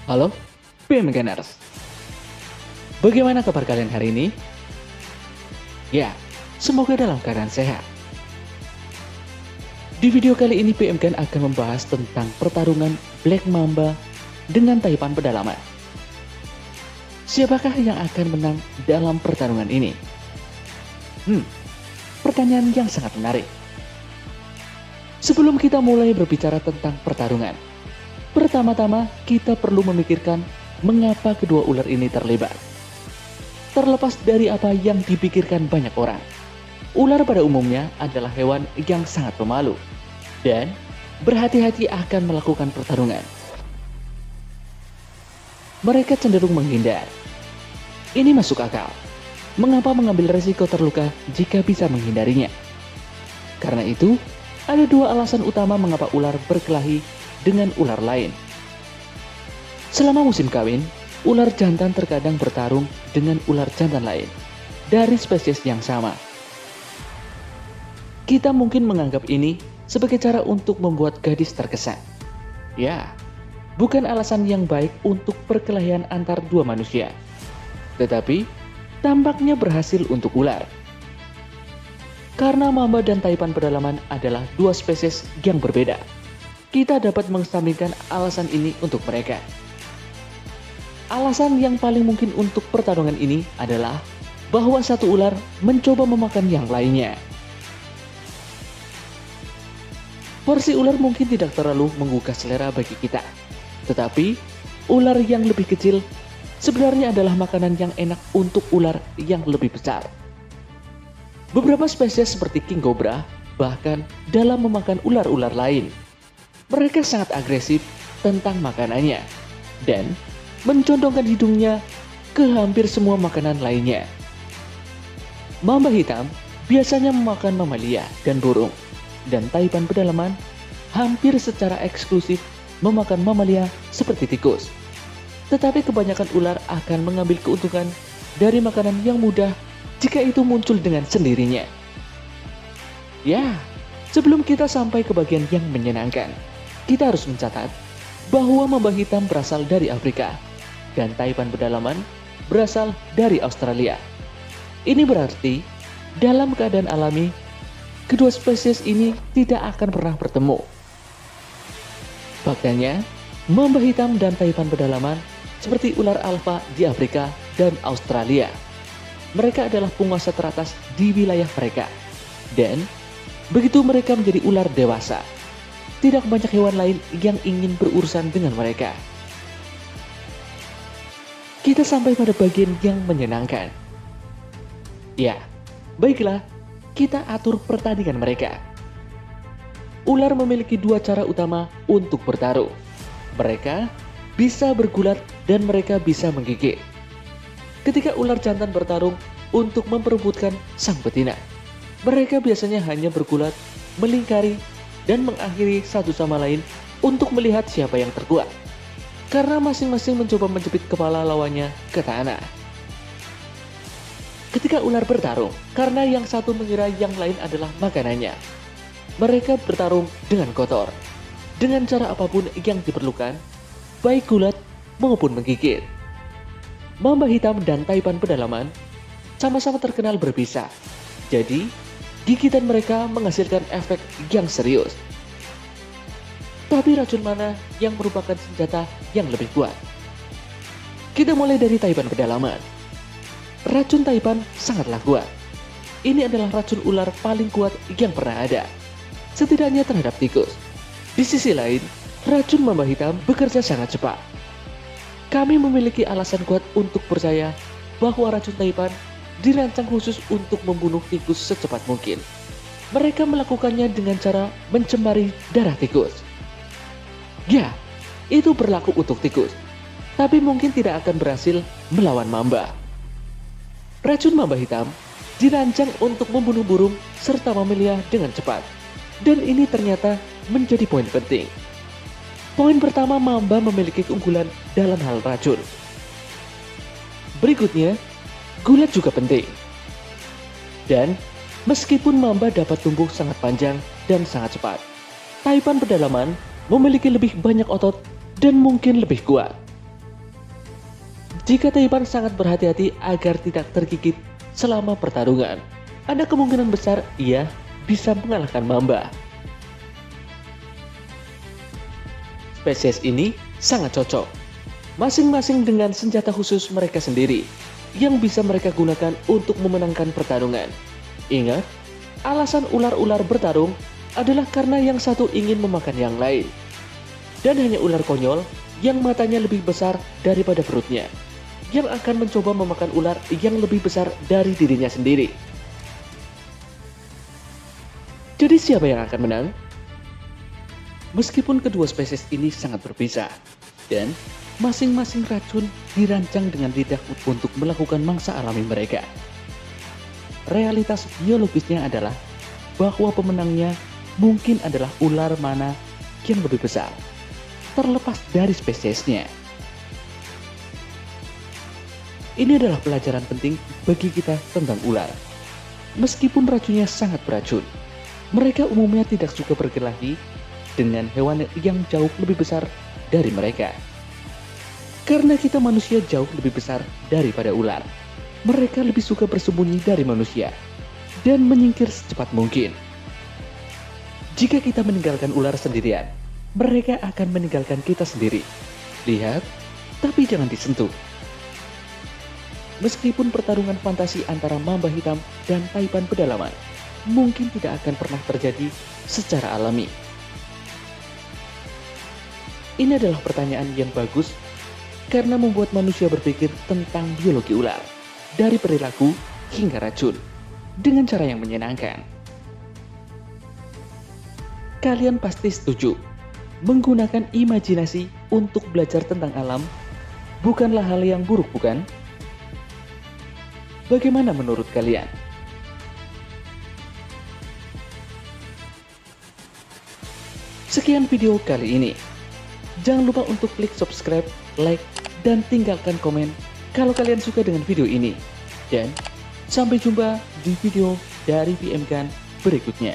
Halo, PM Gunners. Bagaimana kabar kalian hari ini? Ya, semoga dalam keadaan sehat. Di video kali ini PM Gun akan membahas tentang pertarungan Black Mamba dengan Taipan Pedalaman. Siapakah yang akan menang dalam pertarungan ini? Pertanyaan yang sangat menarik. Sebelum kita mulai berbicara tentang pertarungan, pertama-tama kita perlu memikirkan mengapa kedua ular ini terlibat. Terlepas dari apa yang dipikirkan banyak orang, ular pada umumnya adalah hewan yang sangat pemalu dan berhati-hati akan melakukan pertarungan. Mereka cenderung menghindar. Ini masuk akal. Mengapa mengambil resiko terluka jika bisa menghindarinya? Karena itu, ada dua alasan utama mengapa ular berkelahi dengan ular lain. Selama musim kawin, ular jantan terkadang bertarung dengan ular jantan lain dari spesies yang sama. Kita mungkin menganggap ini sebagai cara untuk membuat gadis terkesan. Ya, bukan alasan yang baik untuk perkelahian antar dua manusia, tetapi tampaknya berhasil untuk ular. Karena mamba dan taipan pedalaman adalah dua spesies yang berbeda, kita dapat mengesampingkan alasan ini untuk mereka. Alasan yang paling mungkin untuk pertarungan ini adalah bahwa satu ular mencoba memakan yang lainnya. Porsi ular mungkin tidak terlalu menggugah selera bagi kita, tetapi ular yang lebih kecil sebenarnya adalah makanan yang enak untuk ular yang lebih besar. Beberapa spesies seperti king cobra bahkan dalam memakan ular-ular lain. Mereka sangat agresif tentang makanannya dan mencondongkan hidungnya ke hampir semua makanan lainnya. Mamba hitam biasanya memakan mamalia dan burung, dan taipan pedalaman hampir secara eksklusif memakan mamalia seperti tikus. Tetapi kebanyakan ular akan mengambil keuntungan dari makanan yang mudah jika itu muncul dengan sendirinya. Ya, sebelum kita sampai ke bagian yang menyenangkan, kita harus mencatat bahwa mamba hitam berasal dari Afrika dan taipan pedalaman berasal dari Australia. Ini berarti dalam keadaan alami, kedua spesies ini tidak akan pernah bertemu. Faktanya, mamba hitam dan taipan pedalaman seperti ular alfa di Afrika dan Australia. Mereka adalah penguasa teratas di wilayah mereka. Dan begitu mereka menjadi ular dewasa, tidak banyak hewan lain yang ingin berurusan dengan mereka. Kita sampai pada bagian yang menyenangkan. Ya, baiklah, kita atur pertandingan mereka. Ular memiliki dua cara utama untuk bertarung. Mereka bisa bergulat dan mereka bisa menggigit. Ketika ular jantan bertarung untuk memperebutkan sang betina, mereka biasanya hanya bergulat, melingkari, dan mengakhiri satu sama lain untuk melihat siapa yang terkuat. Karena masing-masing mencoba menjepit kepala lawannya ke tanah. Ketika ular bertarung, karena yang satu mengira yang lain adalah makanannya, mereka bertarung dengan kotor, dengan cara apapun yang diperlukan, baik gulat maupun menggigit. Mamba hitam dan taipan pedalaman sama-sama terkenal berbisa, jadi gigitan mereka menghasilkan efek yang serius. Tapi racun mana yang merupakan senjata yang lebih kuat? Kita mulai dari taipan pedalaman. Racun taipan sangatlah kuat. Ini adalah racun ular paling kuat yang pernah ada, setidaknya terhadap tikus. Di sisi lain, racun mamba hitam bekerja sangat cepat. Kami memiliki alasan kuat untuk percaya bahwa racun taipan dirancang khusus untuk membunuh tikus secepat mungkin. Mereka melakukannya dengan cara mencemari darah tikus. Ya, itu berlaku untuk tikus, tapi mungkin tidak akan berhasil melawan mamba. Racun mamba hitam dirancang untuk membunuh burung serta mamalia dengan cepat, dan ini ternyata menjadi poin penting. Poin pertama, mamba memiliki keunggulan dalam hal racun. Berikutnya, gulat juga penting. Dan meskipun mamba dapat tumbuh sangat panjang dan sangat cepat, taipan pedalaman memiliki lebih banyak otot dan mungkin lebih kuat. Jika Taipan sangat berhati-hati agar tidak tergigit selama pertarungan, ada kemungkinan besar ia bisa mengalahkan mamba. Spesies ini sangat cocok, masing-masing dengan senjata khusus mereka sendiri yang bisa mereka gunakan untuk memenangkan pertarungan. Ingat, alasan ular-ular bertarung adalah karena yang satu ingin memakan yang lain. Dan hanya ular konyol yang matanya lebih besar daripada perutnya yang akan mencoba memakan ular yang lebih besar dari dirinya sendiri. Jadi siapa yang akan menang? Meskipun kedua spesies ini sangat berbeda, dan masing-masing racun dirancang dengan lidah untuk melakukan mangsa alami mereka, realitas biologisnya adalah bahwa pemenangnya mungkin adalah ular mana yang lebih besar, terlepas dari spesiesnya. Ini adalah pelajaran penting bagi kita tentang ular. Meskipun racunnya sangat beracun, mereka umumnya tidak suka berkelahi dengan hewan yang jauh lebih besar dari mereka. Karena kita manusia jauh lebih besar daripada ular, mereka lebih suka bersembunyi dari manusia dan menyingkir secepat mungkin. Jika kita meninggalkan ular sendirian, mereka akan meninggalkan kita sendiri. Lihat, tapi jangan disentuh. Meskipun pertarungan fantasi antara mamba hitam dan taipan pedalaman mungkin tidak akan pernah terjadi secara alami. Ini adalah pertanyaan yang bagus karena membuat manusia berpikir tentang biologi ular, dari perilaku hingga racun, dengan cara yang menyenangkan. Kalian pasti setuju, menggunakan imajinasi untuk belajar tentang alam bukanlah hal yang buruk, bukan? Bagaimana menurut kalian? Sekian video kali ini. Jangan lupa untuk klik subscribe, like, dan tinggalkan komen kalau kalian suka dengan video ini. Dan sampai jumpa di video dari PM Gun berikutnya.